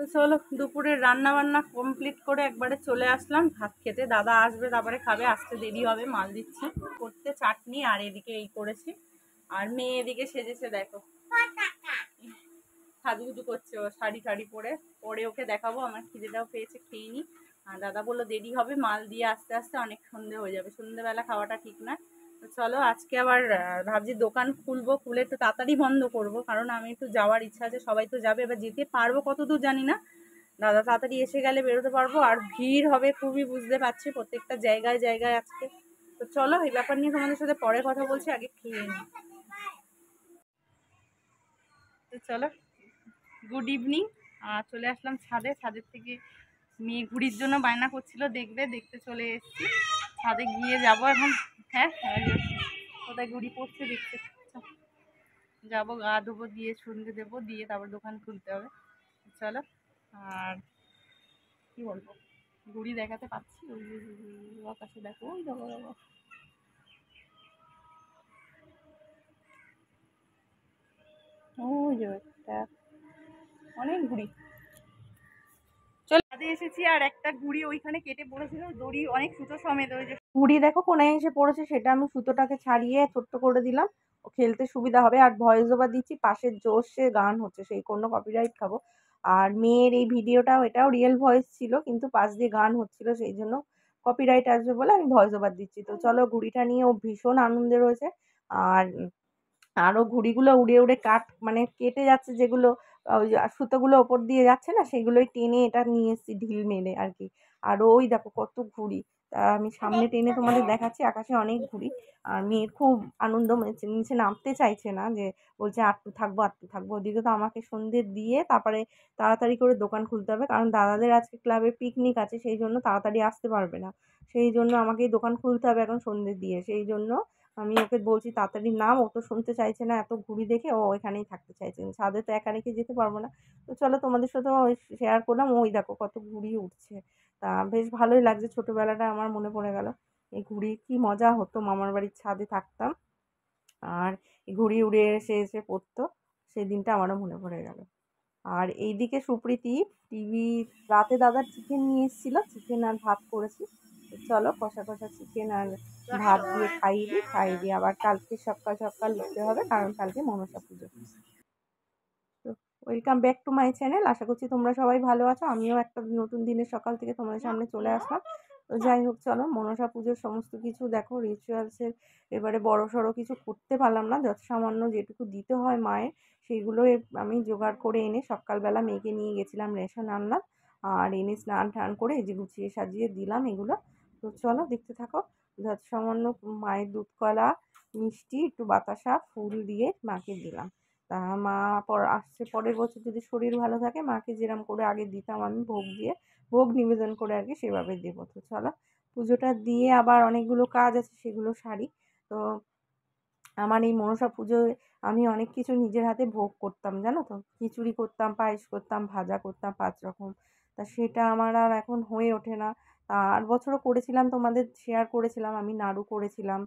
তো চলো দুপুরের রান্না বান্না কমপ্লিট করে একবারে চলে আসলাম ভাত খেতে। দাদা আসবে তারপরে খাবে, আসতে দেরি হবে, মাল দিচ্ছে করতে চাটনি। আর এদিকে এই করেছি, আর মেয়ে এদিকে সেজেছে দেখো, সাজুগুজু করছে ও শাড়ি টাড়ি পরে। পরে ওকে দেখাবো, আমার খিদেটাও পেয়েছে, খেয়ে নি। আর দাদা বললো দেরি হবে, মাল দিয়ে আস্তে আস্তে অনেক সন্ধে হয়ে যাবে, সন্ধেবেলা খাওয়াটা ঠিক না। তো চলো আজকে আবার ভাবছি দোকান খুলবো, খুলে একটু তাড়াতাড়ি বন্ধ করব, কারণ আমি একটু যাওয়ার ইচ্ছা আছে। সবাই তো যাবে, এবার যেতে পারবো কত দূর জানি না। দাদা তাড়াতাড়ি এসে গেলে বেরোতে পারবো, আর ভিড় হবে খুবই, বুঝতে পারছি প্রত্যেকটা জায়গায় জায়গায় আজকে। তো চলো এই ব্যাপার নিয়ে তোমাদের সাথে পরে কথা বলছি, আগে খেয়ে নিই। তো চলো গুড ইভিনিং। চলে আসলাম ছাদে, ছাদের থেকে মেয়ে ঘুড়ির জন্য বায়না করছিল, দেখবে, দেখতে চলে এসেছি। ছাদে গিয়ে যাবো এখন। হ্যাঁ কোথায় ঘুড়ি পড়ছে দেখতে যাবো, গা ধোবো, দিয়ে সন্ধে দেবো, দিয়ে তারপর দোকান খুলতে হবে। চলো, আর কি বলবো, ঘুড়ি দেখাতে পাচ্ছি, ওই আকাশে দেখো, ওই দেখো দেখো, ওই যে একটা অনেক ঘুড়ি। চলে ছাদে এসেছি, আর একটা ঘুড়ি ওইখানে কেটে পড়েছিল, দড়ি অনেক সুতো সমেত। ওই যে ঘুড়ি দেখো কোনায় এসে পড়েছে, সেটা আমি সুতোটাকে ছাড়িয়ে ছোট্ট করে দিলাম, ও খেলতে সুবিধা হবে। আর ভয়েস ওভার দিচ্ছি, পাশের জোরসে গান হচ্ছে, সেই কোনো কপিরাইট খাবো। আর মেয়ের এই ভিডিওটাও, এটাও রিয়েল ভয়েস ছিল, কিন্তু পাশ দিয়ে গান হচ্ছিল, সেই জন্য কপিরাইট আসবে বলে আমি ভয়েস ওভার দিচ্ছি। তো চলো, ঘুড়িটা নিয়ে ও ভীষণ আনন্দে রয়েছে। আর আরো ঘুড়িগুলো উড়ে উড়ে মানে কেটে যাচ্ছে, যেগুলো ওই সুতোগুলো ওপর দিয়ে যাচ্ছে না, সেগুলোই টেনে এটা নিয়ে এসেছি ঢিল মেরে আর কি। আর ওই দেখো কত ঘুড়ি, তা আমি সামনে টেনে তোমাদের দেখাচ্ছি, আকাশে অনেক ঘুড়ি। আর মেয়ের খুব আনন্দ, নিচে নামতে চাইছে না, যে বলছে আটটু থাকবো আটটু থাকবো। ওদিকে তো আমাকে সন্ধ্যে দিয়ে তারপরে তাড়াতাড়ি করে দোকান খুলতে হবে, কারণ দাদাদের আজকে ক্লাবে পিকনিক আছে, সেই জন্য তাড়াতাড়ি আসতে পারবে না। সেই জন্য আমাকেই দোকান খুলতে হবে এখন সন্ধ্যে দিয়ে। সেই জন্য আমি ওকে বলছি তাড়াতাড়ি নাম, ও তো শুনতে চাইছে না, এত ঘুড়ি দেখে ও এখানেই থাকতে চাইছে, ছাদে তো একা রেখে যেতে পারবো না। তো চলো তোমাদের সাথেও শেয়ার করলাম, ওই দেখো কত ঘুড়ি উঠছে। তা বেশ ভালোই লাগছে, ছোটবেলাটা আমার মনে পড়ে গেল। এই ঘুড়ি কি মজা হতো, মামার বাড়ির ছাদে থাকতাম, আর এই ঘুড়ি উড়ে এসে এসে পড়তো, সেই দিনটা আমারও মনে পড়ে গেল। আর এইদিকে সুপ্রীতি টিভি, রাতে দাদা চিকেন নিয়ে এসেছিল, চিকেন আর ভাত করেছি। চলো কষা কষা চিকেন আর ভাত দিয়ে খাইয়ে দিই, আবার কালকে সকাল সকাল উঠতে হবে, কারণ কালকে মনসা পুজো। তো welcome back to my channel, আশা করছি তোমরা সবাই ভালো আছো। আমিও একটা নতুন দিনের সকাল থেকে তোমাদের সামনে চলে আসলাম। তো যাই হোক, চলো মনসা পুজোর সমস্ত কিছু দেখো, রিচুয়ালসের এবারে বড় সড়ো কিছু করতে পারলাম না, যত সামান্য যেটুকু দিতে হয় মায়ের, সেইগুলো আমি জোগাড় করে এনে সকালবেলা মেয়েকে নিয়ে গেছিলাম, রেশন আনলাম, আর এনে স্নান টান করে এই যে গুছিয়ে সাজিয়ে দিলাম এগুলো। তো চলো দেখতে থাকো। যত সামান্য মায়ের দুধ কলা, মিষ্টি, একটু বাতাসা, ফুল দিয়ে মাকে দিলাম। তা মা আসছে পরের বছর, যদি শরীর ভালো থাকে, মাকে যেরকম করে আগে দিতাম আমি ভোগ দিয়ে, ভোগ নিবেদন করে আর কি, সেভাবে দেবো। তো চলো পুজোটা দিয়ে আবার অনেকগুলো কাজ আছে, সেগুলো সারি। তো আমার এই মনসা পুজোয় আমি অনেক কিছু নিজের হাতে ভোগ করতাম, জানো তো, খিচুড়ি করতাম, পায়েস করতাম, ভাজা করতাম 5 রকম। তা সেটা আমার আর এখন হয়ে ওঠে না। আর বছরও করেছিলাম, তোমাদের শেয়ার করেছিলাম, আমি নাড়ু করেছিলাম,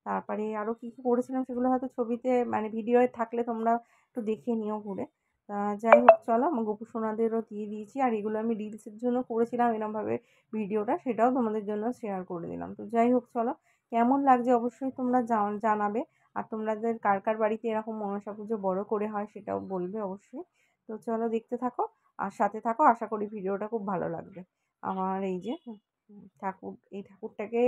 তারপরে আরও কী কী করেছিলাম সেগুলো হয়তো ছবিতে মানে ভিডিওয়ে থাকলে তোমরা একটু দেখে নিও ঘুরে। তা যাই হোক, চলো আমার গোপু সোনাদেরও দিয়ে দিয়েছি, আর এগুলো আমি রিলসের জন্য করেছিলাম এরমভাবে ভিডিওটা, সেটাও তোমাদের জন্য শেয়ার করে দিলাম। তো যাই হোক, চলো কেমন লাগছে অবশ্যই তোমরা জানাবে। আর তোমাদের কার কার বাড়িতে এরকম মনসা পুজো বড় করে হয় সেটাও বলবে অবশ্যই। তো চলো দেখতে থাকো আর সাথে থাকো, আশা করি ভিডিওটা খুব ভালো লাগবে। আমার এই যে ঠাকুর, এই ঠাকুরটাকে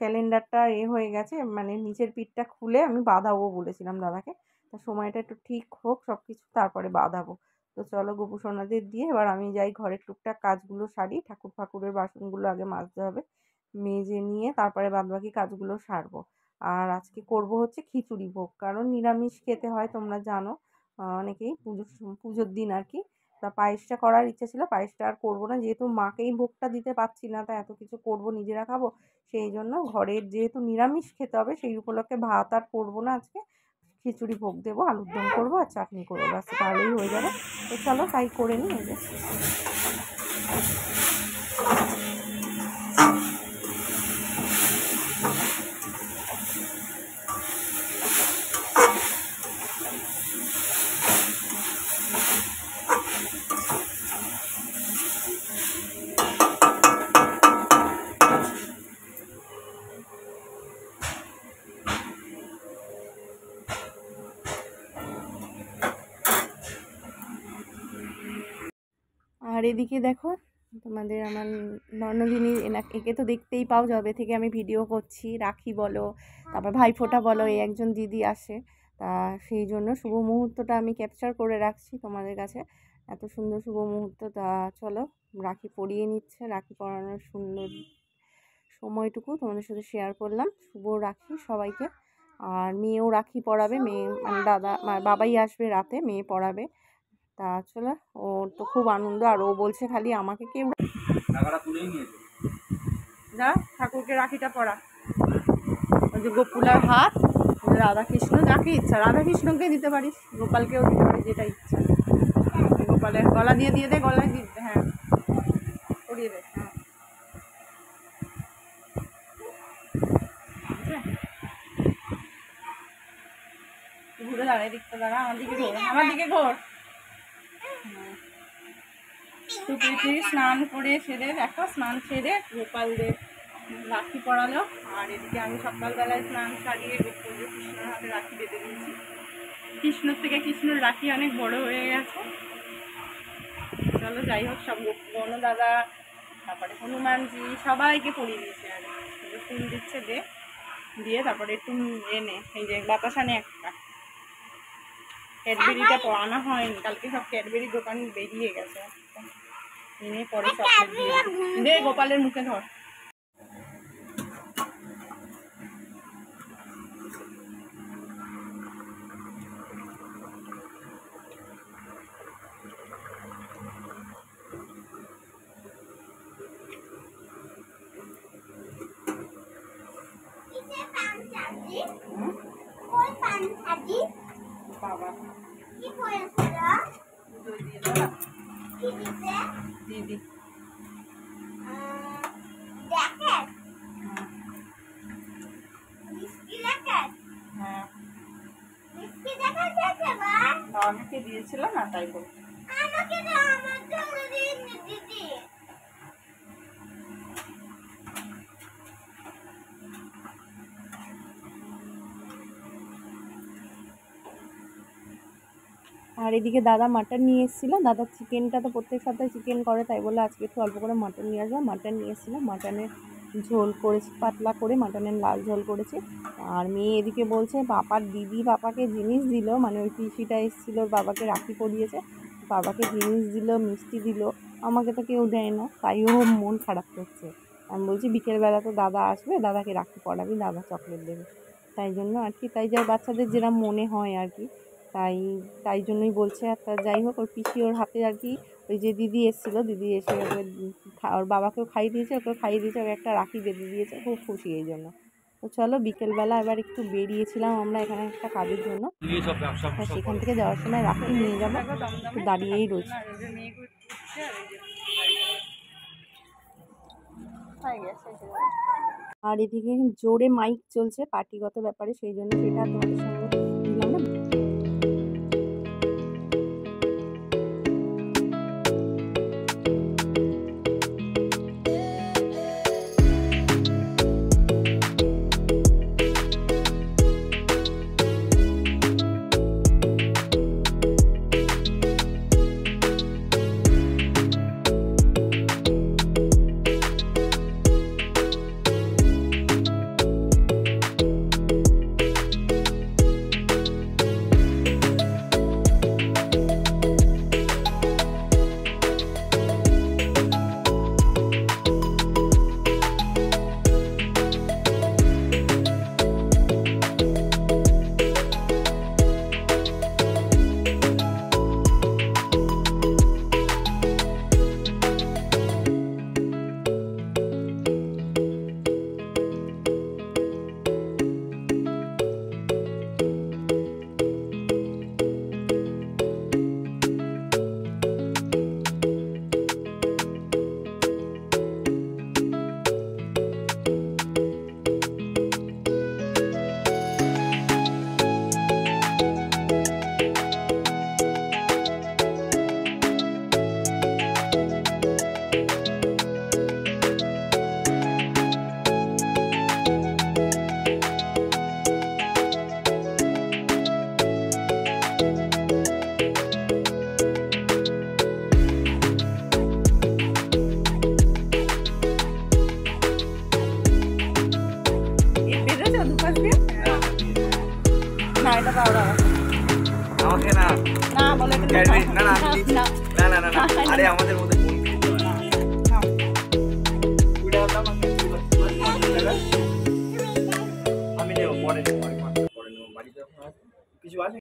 ক্যালেন্ডারটা হয়ে গেছে, মানে নিচের পিঠটা খুলে আমি বাঁধাবো বলেছিলাম দাদাকে। তা সময়টা একটু ঠিক হোক সব কিছু, তারপরে বাঁধাবো। তো চলো গোপু সোনাদের দিয়ে এবার আমি যাই ঘরের টুকটাক কাজগুলো সারি, ঠাকুরের বাসনগুলো আগে মাজতে হবে, মেজে নিয়ে তারপরে বাদবাকি কাজগুলো সারবো। আর আজকে করব হচ্ছে খিচুড়ি ভোগ, কারণ নিরামিষ খেতে হয় তোমরা জানো, অনেকেই পুজোর দিন আর কি। তা পায়েসটা করার ইচ্ছা ছিল, পায়েসটা আর করবো না, যেহেতু মাকেই ভোগটা দিতে পারছি না, তা এত কিছু করবো নিজেরা খাবো, সেই জন্য ঘরের যেহেতু নিরামিষ খেতে হবে, সেই উপলক্ষে ভাত আর করবো না আজকে, খিচুড়ি ভোগ দেবো, আলুর দম করবো আর চাটনি করবো, ব্যাস তাহলেই হয়ে যাবে। তো চলো তাই করে নিই। এই যে এদিকে দেখো তোমাদের আমার ননদিনী, একে তো দেখতেই পাও যবে থেকে আমি ভিডিও করছি। রাখি বলো, তারপর ভাইফোঁটা বলো, এই একজন দিদি আসে, তা সেই জন্য শুভ মুহূর্তটা আমি ক্যাপচার করে রাখছি তোমাদের কাছে। এত সুন্দর শুভ মুহূর্ত। তা চলো, রাখি পরিয়ে নিচ্ছে, রাখি পরানোর সুন্দর সময়টুকু তোমাদের সাথে শেয়ার করলাম। শুভ রাখি সবাইকে। আর মেয়েও রাখি পরাবে, মেয়ে মানে দাদা বাবাই আসবে রাতে, মেয়ে পরাবে। তা চলো, ওর তো খুব আনন্দ, আর ও বলছে খালি আমাকে কেউ যা ঠাকুরকে রাখিটা পরা। ওই যে গোপুলার হাত, রাধাকৃষ্ণ, যাকে ইচ্ছা রাধাকৃষ্ণকে দিতে পারিস, গোপালকেও দিতে পারিস, যেটা ইচ্ছা। গোপালের গলা দিয়ে দে, গলায় দিতে, হ্যাঁ পরিয়ে দে, হ্যাঁ ঘুরে দাঁড়ায়, দিকটা দাঁড়া, আমার দিকে ঘোর, আমার দিকে ঘোর। সুপ্রীতি স্নান করে সেরে, দেখো স্নান সেরে গোপালদের রাখি পরালো। আর এদিকে আমি সকালবেলায় স্নান সারিয়ে কৃষ্ণের হাতে রাখি বেঁধে দিয়েছি। কৃষ্ণর থেকে কৃষ্ণের রাখি অনেক বড় হয়ে গেছে। চলো যাই হোক, সব বন দাদা, তারপরে হনুমানজি সবাইকে পরিয়ে দিয়েছে। আর ফুল দিচ্ছে, দিয়ে তারপরে একটু এনে এই যে বাতাসা নে একটা ক্যাডবেরিটা আনা হয়নি, কালকে সব ক্যাডবেরি দোকান বেরিয়ে গেছে, এনে পরে চকলেট দিয়ে দে, গোপালের মুখে ধর। বাবা দিদি আমাকে দিয়েছিল না, তাই বলছি। আর এদিকে দাদা মাটন নিয়ে এসেছিলো। দাদা চিকেনটা তো প্রত্যেক সপ্তাহে চিকেন করে, তাই বলে আজকে একটু অল্প করে মাটন নিয়ে আসবো। মাটন নিয়ে এসেছিলো, মাটনের ঝোল করেছি, পাতলা করে মাটনের লাল ঝোল করেছি। আর মেয়ে এদিকে বলছে বাবার দিদি বাবাকে জিনিস দিল, মানে ওই পিসিটা এসেছিলো, বাবাকে রাখি পরিয়েছে, বাবাকে জিনিস দিল, মিষ্টি দিল, আমাকে তো কেউ দেয় না, তাই ও মন খারাপ করছে। আমি বলছি বিকেলবেলা তো দাদা আসবে, দাদাকে রাখি পরাবি, দাদা চকলেট দেবে, তাই জন্য আর কি, তাই যা বাচ্চাদের যেরকম মনে হয় আর কি, তাই জন্যই বলছে। একটা যাই হোক, ওর পিসি ওর হাতে আর কি, ওই যে দিদি এসেছিলো, দিদি এসে ওকে ওর বাবাকেও খাইয়ে দিয়েছে, ওকেও খাইয়ে দিয়েছে, ওকে একটা রাখি বেঁধে দিয়েছে, খুব খুশি এই জন্য। তো চলো, বিকেলবেলা এবার একটু বেরিয়েছিলাম আমরা এখানে একটা কাজের জন্য, সেখান থেকে যাওয়ার সময় রাখি নিয়ে যাবো, একটু দাঁড়িয়েই রয়েছে। আর এদিকে জোরে মাইক চলছে পার্টিগত ব্যাপারে, সেই জন্য সেটা তোমাদের সঙ্গে দিলাম না। দুপাশ দিয়ে না এটা পাওয়া আমাকে না না বলে না না না না না আরে আমাদের মধ্যে আমি নেব পরে নেব বাড়িতে কিছু আছে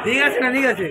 ঠিক আছে না ঠিক আছে।